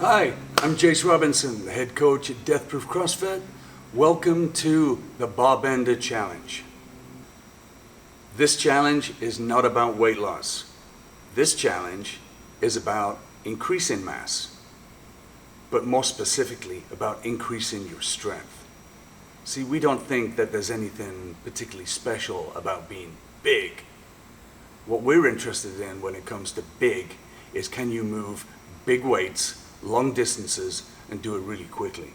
Hi, I'm Jase Robinson, the head coach at Deathproof CrossFit. Welcome to the BarBender Challenge. This challenge is not about weight loss. This challenge is about increasing mass, but more specifically about increasing your strength. See, we don't think that there's anything particularly special about being big. What we're interested in when it comes to big is, can you move big weights, long distances, and do it really quickly?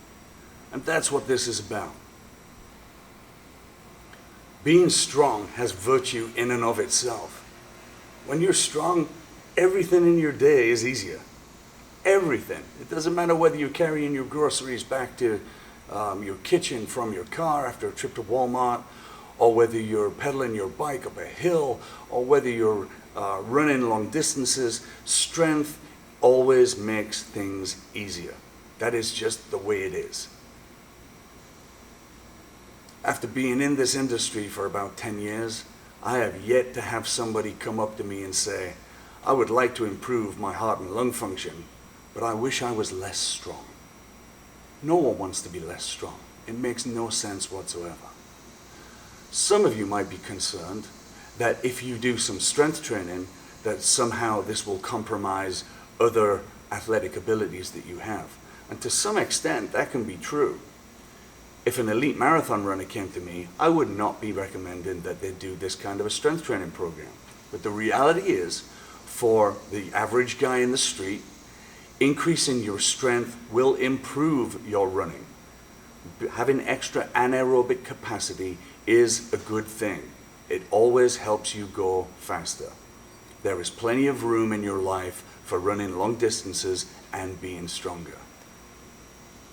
And that's what this is about. Being strong has virtue in and of itself. When you're strong, everything in your day is easier. Everything. It doesn't matter whether you're carrying your groceries back to your kitchen from your car after a trip to Walmart, or whether you're pedaling your bike up a hill, or whether you're running long distances. Strength always makes things easier. That is just the way it is. After being in this industry for about 10 years, I have yet to have somebody come up to me and say, I would like to improve my heart and lung function, but I wish I was less strong. No one wants to be less strong. It makes no sense whatsoever. Some of you might be concerned that if you do some strength training, that somehow this will compromise other athletic abilities that you have. And to some extent, that can be true. If an elite marathon runner came to me, I would not be recommending that they do this kind of a strength training program. But the reality is, for the average guy in the street, increasing your strength will improve your running. Having extra anaerobic capacity is a good thing. It always helps you go faster. There is plenty of room in your life for running long distances and being stronger.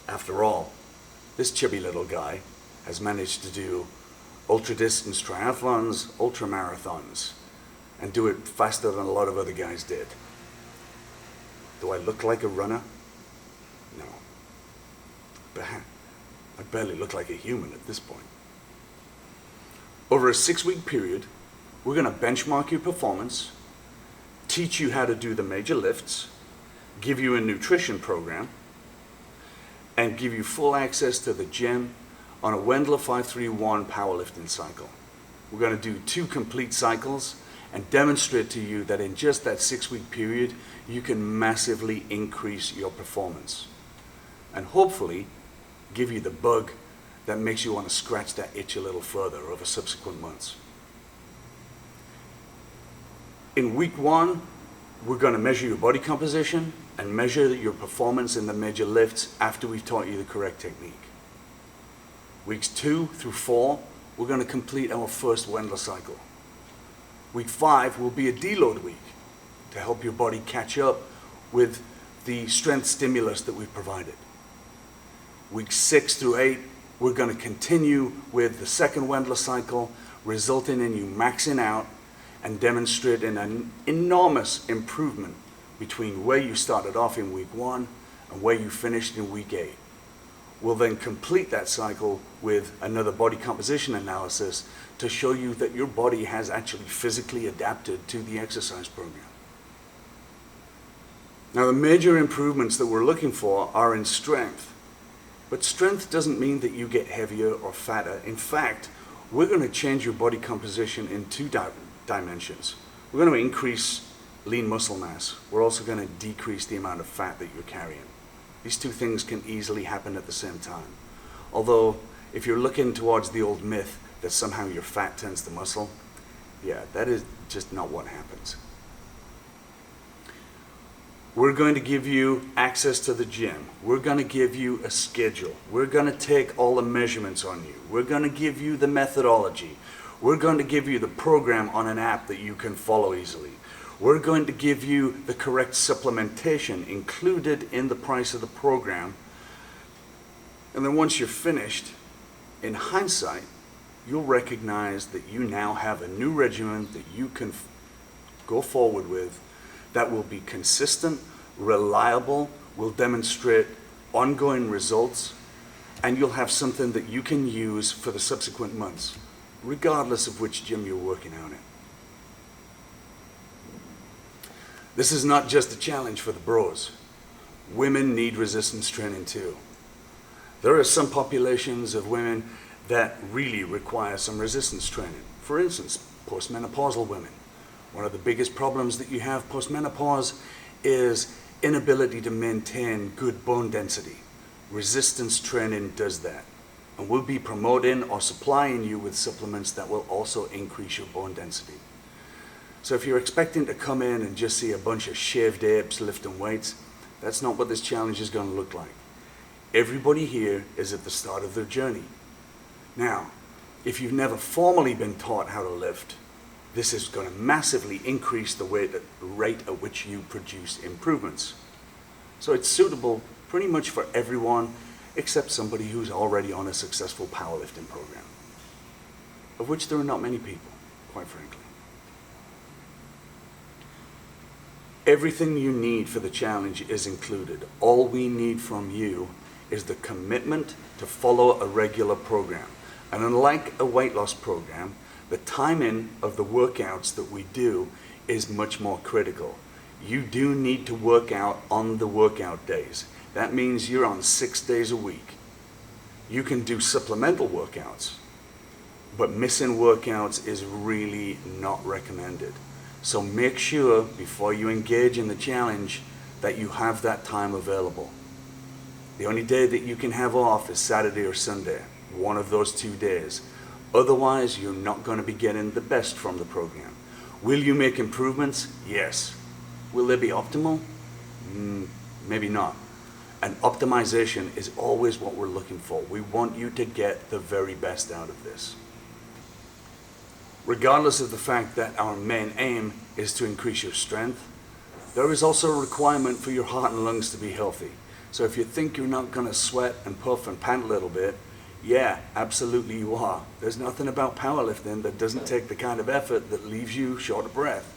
After all, this chubby little guy has managed to do ultra-distance triathlons, ultra-marathons, and do it faster than a lot of other guys did. Do I look like a runner? No. But I barely look like a human at this point. Over a 6-week period, we're going to benchmark your performance, teach you how to do the major lifts, give you a nutrition program, and give you full access to the gym on a Wendler 531 powerlifting cycle. We're going to do 2 complete cycles and demonstrate to you that in just that 6-week period, you can massively increase your performance. And hopefully, give you the bug that makes you want to scratch that itch a little further over subsequent months. In week 1, we're going to measure your body composition and measure your performance in the major lifts after we've taught you the correct technique. Weeks 2 through 4, we're going to complete our first Wendler cycle. Week 5 will be a deload week to help your body catch up with the strength stimulus that we've provided. Weeks 6 through 8, we're going to continue with the second Wendler cycle, resulting in you maxing out and demonstrating an enormous improvement between where you started off in week 1 and where you finished in week 8. We'll then complete that cycle with another body composition analysis to show you that your body has actually physically adapted to the exercise program. Now, the major improvements that we're looking for are in strength. But strength doesn't mean that you get heavier or fatter. In fact, we're going to change your body composition in 2 dimensions. We're going to increase lean muscle mass. We're also going to decrease the amount of fat that you're carrying. These 2 things can easily happen at the same time. Although, if you're looking towards the old myth that somehow your fat turns to muscle, yeah, that is just not what happens. We're going to give you access to the gym. We're going to give you a schedule. We're going to take all the measurements on you. We're going to give you the methodology. We're going to give you the program on an app that you can follow easily. We're going to give you the correct supplementation included in the price of the program. And then once you're finished, in hindsight, you'll recognize that you now have a new regimen that you can go forward with that will be consistent, reliable, will demonstrate ongoing results, and you'll have something that you can use for the subsequent months, regardless of which gym you're working out in. This is not just a challenge for the bros. Women need resistance training too. There are some populations of women that really require some resistance training. For instance, postmenopausal women. One of the biggest problems that you have postmenopause is inability to maintain good bone density. Resistance training does that. And we'll be promoting or supplying you with supplements that will also increase your bone density. So if you're expecting to come in and just see a bunch of shaved apes lifting weights, that's not what this challenge is going to look like. Everybody here is at the start of their journey. Now, if you've never formally been taught how to lift, this is going to massively increase the rate at which you produce improvements. So it's suitable pretty much for everyone except somebody who's already on a successful powerlifting program, of which there are not many people, quite frankly. Everything you need for the challenge is included. All we need from you is the commitment to follow a regular program. And unlike a weight loss program, the timing of the workouts that we do is much more critical. You do need to work out on the workout days. That means you're on 6 days a week. You can do supplemental workouts, but missing workouts is really not recommended. So make sure before you engage in the challenge that you have that time available. The only day that you can have off is Saturday or Sunday, one of those 2 days. Otherwise, you're not going to be getting the best from the program. Will you make improvements? Yes. Will they be optimal? Maybe not. And optimization is always what we're looking for. We want you to get the very best out of this. Regardless of the fact that our main aim is to increase your strength, there is also a requirement for your heart and lungs to be healthy. So if you think you're not going to sweat and puff and pant a little bit, yeah, absolutely you are. There's nothing about powerlifting that doesn't take the kind of effort that leaves you short of breath.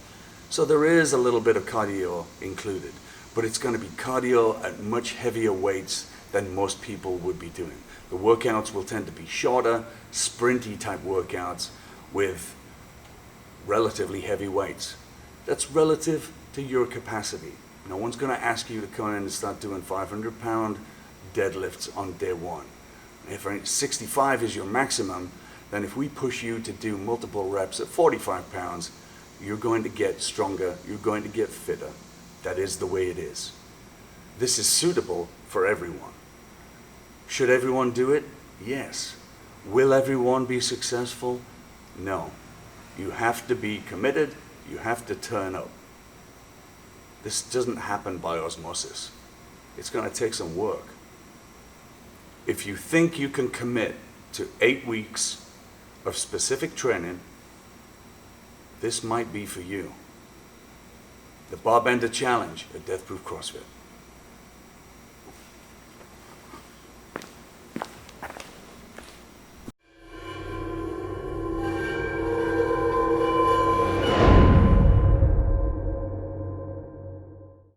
So there is a little bit of cardio included, but it's going to be cardio at much heavier weights than most people would be doing. The workouts will tend to be shorter, sprinty type workouts with relatively heavy weights. That's relative to your capacity. No one's going to ask you to come in and start doing 500-pound deadlifts on day one. If 65 is your maximum, then if we push you to do multiple reps at 45 pounds, you're going to get stronger, you're going to get fitter. That is the way it is. This is suitable for everyone. Should everyone do it? Yes. Will everyone be successful? No. You have to be committed, you have to turn up. This doesn't happen by osmosis. It's going to take some work. If you think you can commit to 8 weeks of specific training, this might be for you. The BarBender Challenge at Deathproof CrossFit.